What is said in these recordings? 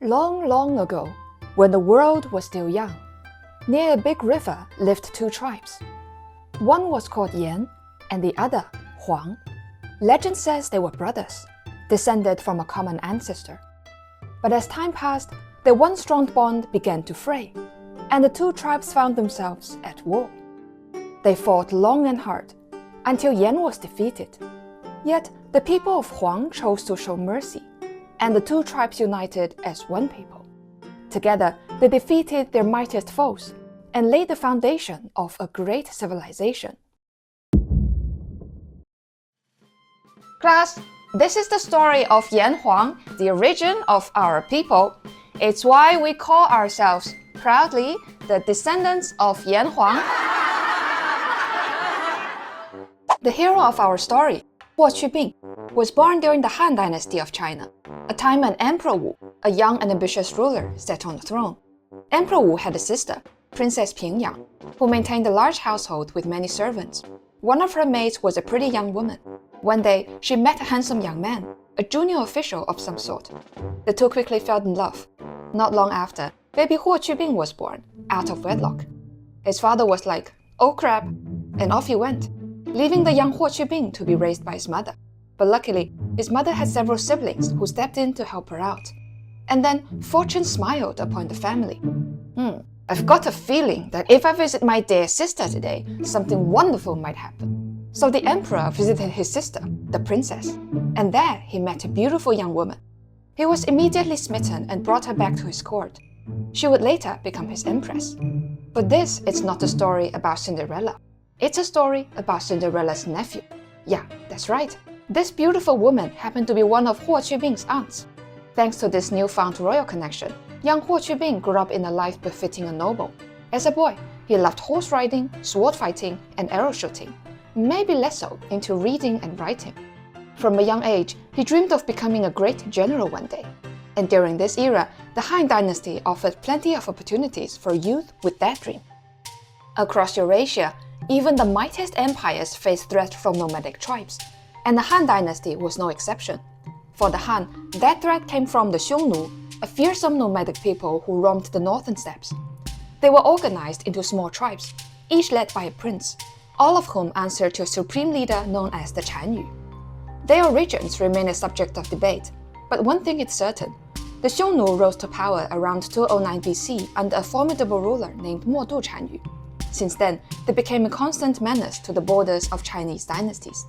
Long, long ago, when the world was still young, near a big river lived two tribes. One was called Yan, and the other, Huang. Legend says they were brothers, descended from a common ancestor. But as time passed, their once strong bond began to fray, and the two tribes found themselves at war. They fought long and hard, until Yan was defeated. Yet the people of Huang chose to show mercy, and the two tribes united as one people. Together, they defeated their mightiest foes and laid the foundation of a great civilization. Class, this is the story of Yan Huang, the origin of our people. It's why we call ourselves proudly the descendants of Yan Huang. The hero of our story, Huo Qubing, was born during the Han Dynasty of China, a time when Emperor Wu, a young and ambitious ruler, sat on the throne. Emperor Wu had a sister, Princess Pingyang, who maintained a large household with many servants. One of her maids was a pretty young woman. One day, she met a handsome young man, a junior official of some sort. The two quickly fell in love. Not long after, baby Huo Qubing was born, out of wedlock. His father was like, "Oh crap," and off he went, leaving the young Huo Qubing to be raised by his mother. But luckily, his mother had several siblings who stepped in to help her out. And then fortune smiled upon the family. I've got a feeling that if I visit my dear sister today, something wonderful might happen. So the emperor visited his sister, the princess, and there he met a beautiful young woman. He was immediately smitten and brought her back to his court. She would later become his empress. But this is not a story about Cinderella. It's a story about Cinderella's nephew. Yeah, that's right. This beautiful woman happened to be one of Huo Qubing's aunts. Thanks to this newfound royal connection, young Huo Qubing grew up in a life befitting a noble. As a boy, he loved horse riding, sword fighting, and arrow shooting, maybe less so into reading and writing. From a young age, he dreamed of becoming a great general one day. And during this era, the Han Dynasty offered plenty of opportunities for youth with that dream. Across Eurasia, even the mightiest empires faced threats from nomadic tribes, and the Han Dynasty was no exception. For the Han, that threat came from the Xiongnu, a fearsome nomadic people who roamed the northern steppes. They were organized into small tribes, each led by a prince, all of whom answered to a supreme leader known as the Chanyu. Their origins remain a subject of debate, but one thing is certain. The Xiongnu rose to power around 209 BC under a formidable ruler named Modu Chanyu. Since then, they became a constant menace to the borders of Chinese dynasties.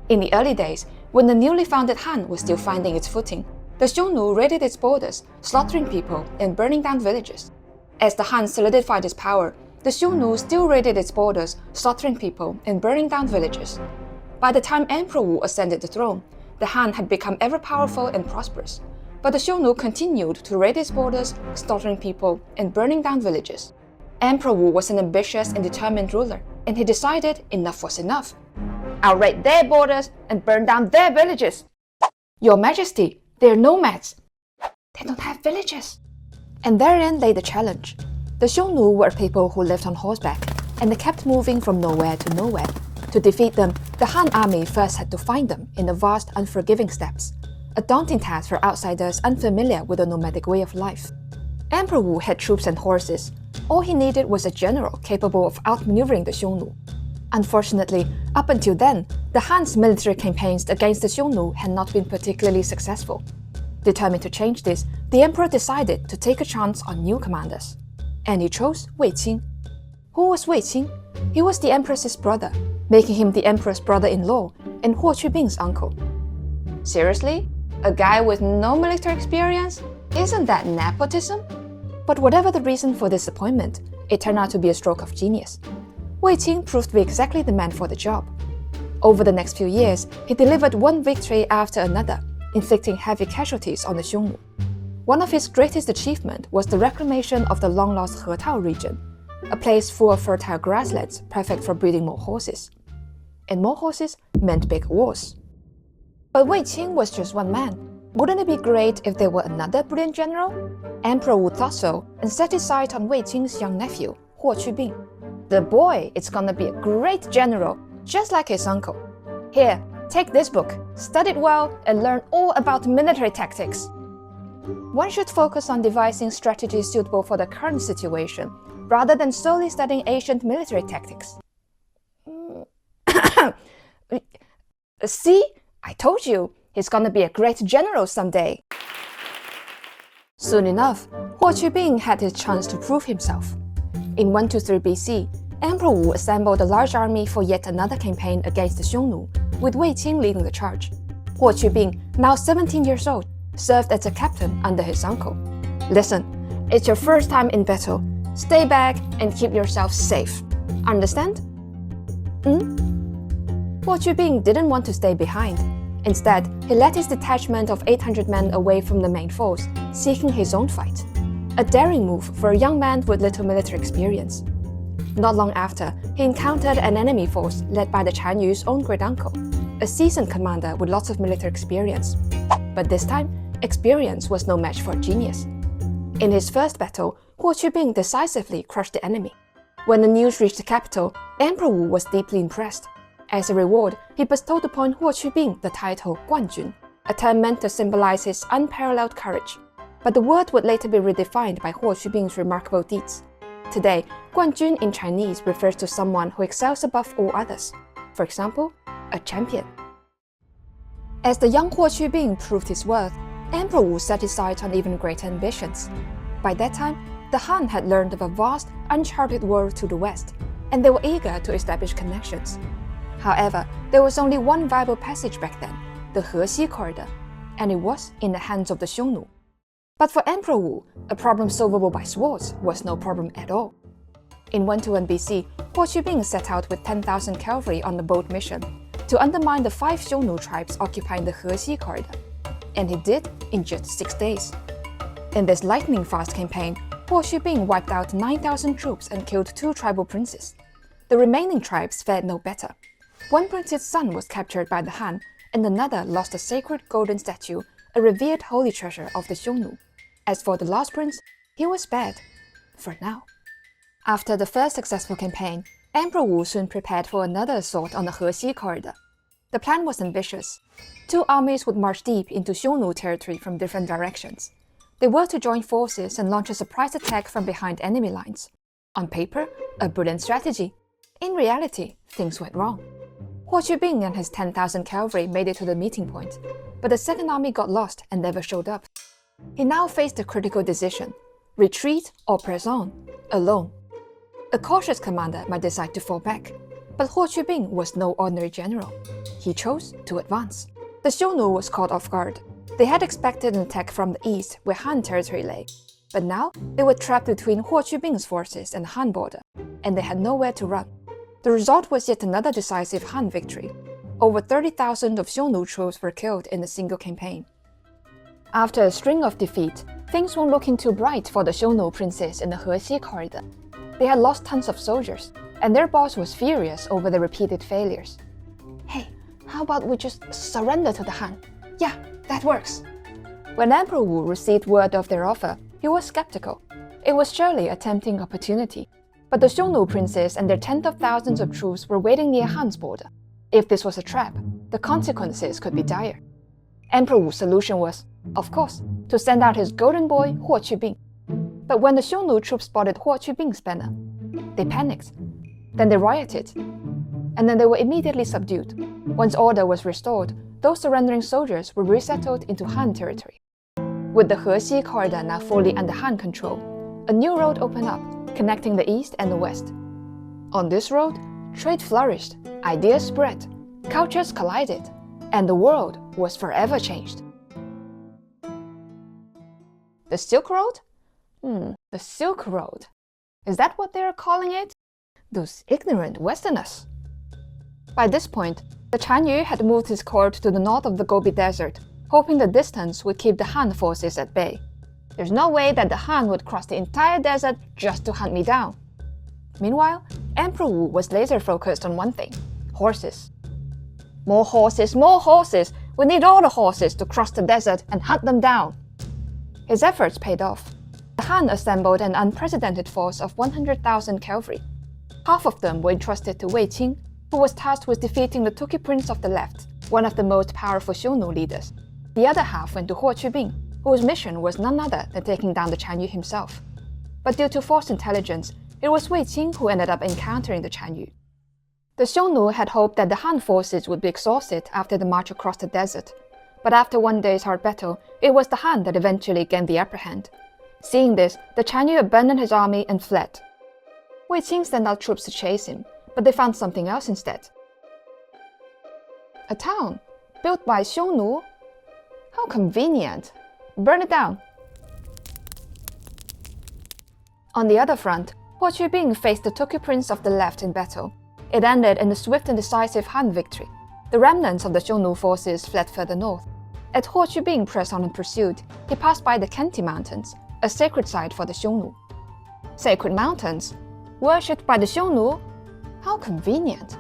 In the early days, when the newly founded Han was still finding its footing, the Xiongnu raided its borders, slaughtering people and burning down villages. As the Han solidified its power, the Xiongnu still raided its borders, slaughtering people and burning down villages. By the time Emperor Wu ascended the throne, the Han had become ever powerful and prosperous, but the Xiongnu continued to raid its borders, slaughtering people and burning down villages. Emperor Wu was an ambitious and determined ruler, and he decided enough was enough. I'll raid their borders and burn down their villages. Your Majesty, they're nomads. They don't have villages. And therein lay the challenge. The Xiongnu were people who lived on horseback, and they kept moving from nowhere to nowhere. To defeat them, the Han army first had to find them in the vast, unforgiving steppes, a daunting task for outsiders unfamiliar with the nomadic way of life. Emperor Wu had troops and horses. All he needed was a general capable of outmaneuvering the Xiongnu. Unfortunately, up until then, the Han's military campaigns against the Xiongnu had not been particularly successful. Determined to change this, the emperor decided to take a chance on new commanders. And he chose Wei Qing. Who was Wei Qing? He was the empress's brother, making him the emperor's brother-in-law and Huo Qubing's uncle. Seriously? A guy with no military experience? Isn't that nepotism? But whatever the reason for this appointment, it turned out to be a stroke of genius. Wei Qing proved to be exactly the man for the job. Over the next few years, he delivered one victory after another, inflicting heavy casualties on the Xiongnu. One of his greatest achievements was the reclamation of the long-lost Hetao region, a place full of fertile grasslands perfect for breeding more horses. And more horses meant big wars. But Wei Qing was just one man. Wouldn't it be great if there were another brilliant general? Emperor Wu thought so and set his sight on Wei Qing's young nephew, Huo Qubing. The boy is gonna be a great general, just like his uncle. Here, take this book, study it well, and learn all about military tactics. One should focus on devising strategies suitable for the current situation, rather than solely studying ancient military tactics. See? I told you, he's gonna be a great general someday. Soon enough, Huo Qubing had his chance to prove himself. In 123 BC, Emperor Wu assembled a large army for yet another campaign against the Xiongnu, with Wei Qing leading the charge. Huo Qubing, now 17 years old, served as a captain under his uncle. Listen, it's your first time in battle. Stay back and keep yourself safe. Understand? Huo Qubing didn't want to stay behind. Instead, he led his detachment of 800 men away from the main force, seeking his own fight. A daring move for a young man with little military experience. Not long after, he encountered an enemy force led by the Chan Yu's own great-uncle, a seasoned commander with lots of military experience. But this time, experience was no match for genius. In his first battle, Huo Qubing decisively crushed the enemy. When the news reached the capital, Emperor Wu was deeply impressed. As a reward, he bestowed upon Huo Qubing the title Guanjun, a term meant to symbolize his unparalleled courage. But the word would later be redefined by Huo Qubing's remarkable deeds. Today, Guanjun in Chinese refers to someone who excels above all others. For example, a champion. As the young Huo Qubing proved his worth, Emperor Wu set his sights on even greater ambitions. By that time, the Han had learned of a vast, uncharted world to the west, and they were eager to establish connections. However, there was only one viable passage back then, the Hexi Corridor, and it was in the hands of the Xiongnu. But for Emperor Wu, a problem solvable by swords was no problem at all. In 121 BC, Huo Qubing set out with 10,000 cavalry on a bold mission to undermine the 5 Xiongnu tribes occupying the Hexi Corridor, and he did in just 6 days. In this lightning-fast campaign, Huo Qubing wiped out 9,000 troops and killed 2 tribal princes. The remaining tribes fared no better. One prince's son was captured by the Han, and another lost a sacred golden statue, a revered holy treasure of the Xiongnu. As for the last prince, he was spared, for now. After the first successful campaign, Emperor Wu soon prepared for another assault on the Hexi Corridor. The plan was ambitious. 2 armies would march deep into Xiongnu territory from different directions. They were to join forces and launch a surprise attack from behind enemy lines. On paper, a brilliant strategy. In reality, things went wrong. Huo Qubing and his 10,000 cavalry made it to the meeting point, but the second army got lost and never showed up. He now faced a critical decision: retreat or press on, alone. A cautious commander might decide to fall back, but Huo Qubing was no ordinary general. He chose to advance. The Xiongnu was caught off guard. They had expected an attack from the east where Han territory lay, but now they were trapped between Huo Qubing's forces and the Han border, and they had nowhere to run. The result was yet another decisive Han victory. Over 30,000 of Xiongnu troops were killed in a single campaign. After a string of defeats, things weren't looking too bright for the Xiongnu princes in the Hexi Corridor. They had lost tons of soldiers, and their boss was furious over the repeated failures. Hey, how about we just surrender to the Han? Yeah, that works. When Emperor Wu received word of their offer, he was skeptical. It was surely a tempting opportunity. But the Xiongnu princes and their tens of thousands of troops were waiting near Han's border. If this was a trap, the consequences could be dire. Emperor Wu's solution was, of course, to send out his golden boy Huo Qubing. But when the Xiongnu troops spotted Huo Qubing's banner, they panicked. Then they rioted. And then they were immediately subdued. Once order was restored, those surrendering soldiers were resettled into Han territory. With the Hexi Corridor now fully under Han control, a new road opened up, connecting the east and the west. On this road, trade flourished, ideas spread, cultures collided, and the world was forever changed. The Silk Road? The Silk Road. Is that what they're calling it? Those ignorant Westerners. By this point, the Chan Yu had moved his court to the north of the Gobi Desert, hoping the distance would keep the Han forces at bay. There's no way that the Han would cross the entire desert just to hunt me down. Meanwhile, Emperor Wu was laser-focused on one thing: horses. More horses, more horses! We need all the horses to cross the desert and hunt them down. His efforts paid off. The Han assembled an unprecedented force of 100,000 cavalry. Half of them were entrusted to Wei Qing, who was tasked with defeating the Tuki Prince of the Left, one of the most powerful Xiongnu leaders. The other half went to Huo Qubing, whose mission was none other than taking down the Chan Yu himself. But due to false intelligence, it was Wei Qing who ended up encountering the Chan Yu. The Xiongnu had hoped that the Han forces would be exhausted after the march across the desert, but after one day's hard battle, it was the Han that eventually gained the upper hand. Seeing this, the Chan Yu abandoned his army and fled. Wei Qing sent out troops to chase him, but they found something else instead. A town, built by Xiongnu? How convenient! Burn it down! On the other front, Huo Qubing faced the Tokyo Prince of the Left in battle. It ended in a swift and decisive Han victory. The remnants of the Xiongnu forces fled further north. As Huo Qubing pressed on in pursuit, he passed by the Kenti Mountains, a sacred site for the Xiongnu. Sacred mountains? Worshipped by the Xiongnu? How convenient!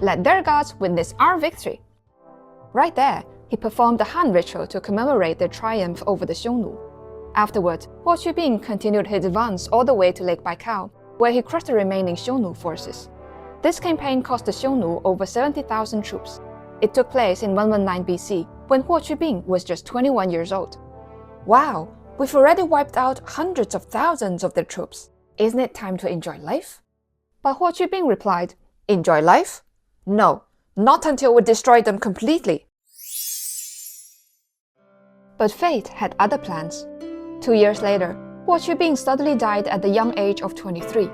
Let their gods witness our victory! Right there, he performed the Han ritual to commemorate their triumph over the Xiongnu. Afterwards, Huo Qubing continued his advance all the way to Lake Baikal, where he crushed the remaining Xiongnu forces. This campaign cost the Xiongnu over 70,000 troops. It took place in 119 BC, when Huo Qubing was just 21 years old. Wow, we've already wiped out hundreds of thousands of their troops. Isn't it time to enjoy life? But Huo Qubing replied, enjoy life? No, not until we destroy them completely. But fate had other plans. 2 years later, Huo Qubing suddenly died at the young age of 23.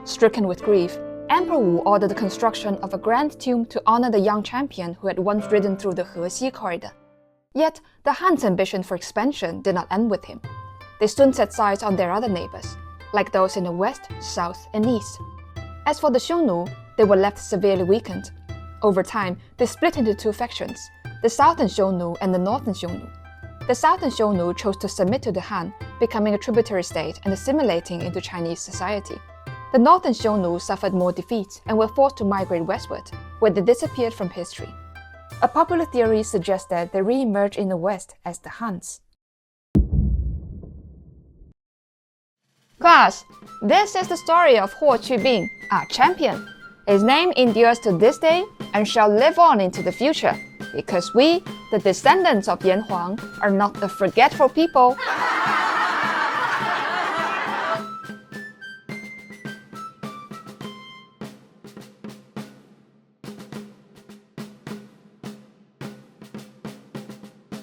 Stricken with grief, Emperor Wu ordered the construction of a grand tomb to honor the young champion who had once ridden through the Hexi Corridor. Yet, the Han's ambition for expansion did not end with him. They soon set sights on their other neighbors, like those in the west, south, and east. As for the Xiongnu, they were left severely weakened. Over time, they split into two factions, the Southern Xiongnu and the Northern Xiongnu. The Southern Xiongnu chose to submit to the Han, becoming a tributary state and assimilating into Chinese society. The Northern Xiongnu suffered more defeats and were forced to migrate westward, where they disappeared from history. A popular theory suggests that they re-emerged in the west as the Hans. Class, this is the story of Huo Qubing, our champion. His name endures to this day and shall live on into the future, because we, the descendants of Yan Huang, are not a forgetful people.